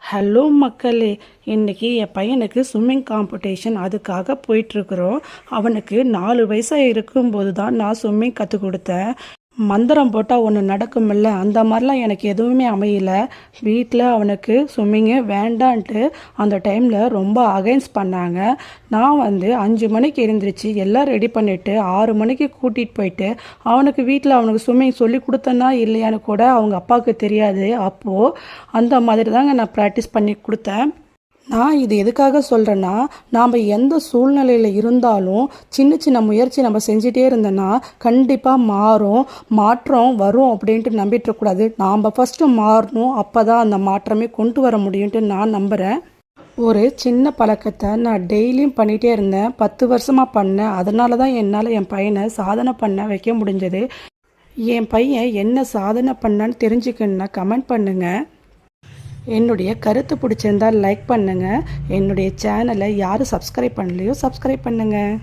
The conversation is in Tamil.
ஹலோ மக்களே, இன்றைக்கி என் பையனுக்கு ஸ்விம்மிங் காம்படிஷன் அதுக்காக போயிட்டுருக்குறோம். அவனுக்கு 4 வயசாக இருக்கும்போது தான் நான் ஸ்விம்மிங் கற்றுக் கொடுத்தேன். மந்திரம் போட்டால் ஒன்று நடக்குமில்ல, அந்த மாதிரிலாம் எனக்கு எதுவுமே அமையல. வீட்டில் அவனுக்கு ஸ்விம்மிங்கே வேண்டான்ட்டு அந்த டைமில் ரொம்ப அகைன்ஸ்ட் பண்ணாங்க. நான் 5 மணிக்கு எழுந்திரிச்சு எல்லாம் ரெடி பண்ணிவிட்டு 6 மணிக்கு கூட்டிகிட்டு போயிட்டு அவனுக்கு வீட்டில் அவனுக்கு ஸ்விம்மிங் சொல்லி கொடுத்தேன்னா இல்லையான்னு கூட அவங்க அப்பாவுக்கு தெரியாது. அப்போது அந்த மாதிரி தாங்க நான் ப்ராக்டிஸ் பண்ணி கொடுத்தேன். நான் இது எதுக்காக சொல்கிறேன்னா, நாம் எந்த சூழ்நிலையில் இருந்தாலும் சின்ன சின்ன முயற்சி நம்ம செஞ்சிட்டே இருந்தோன்னா கண்டிப்பாக மாற்றம் வரும் அப்படின்ட்டு நம்பிட்டுருக்கூடாது. நாம் ஃபஸ்ட்டு மாறணும், அப்போ தான் அந்த மாற்றமே கொண்டு வர முடியும்ன்ட்டு நான் நம்புகிறேன். ஒரு சின்ன பழக்கத்தை நான் டெய்லியும் பண்ணிகிட்டே இருந்தேன். 10 வருஷமாக பண்ணேன். அதனால தான் என்னால் என் பையனை சாதனை பண்ண வைக்க முடிஞ்சது. என் பையன் என்ன சாதனை பண்ணான்னு தெரிஞ்சுக்கணுன்னா கமெண்ட் பண்ணுங்கள். என்னுடைய கருத்து பிடிச்சிருந்தால் லைக் பண்ணுங்கள். என்னுடைய சேனலை யாரும் சப்ஸ்கிரைப் பண்ணலையோ சப்ஸ்கிரைப் பண்ணுங்கள்.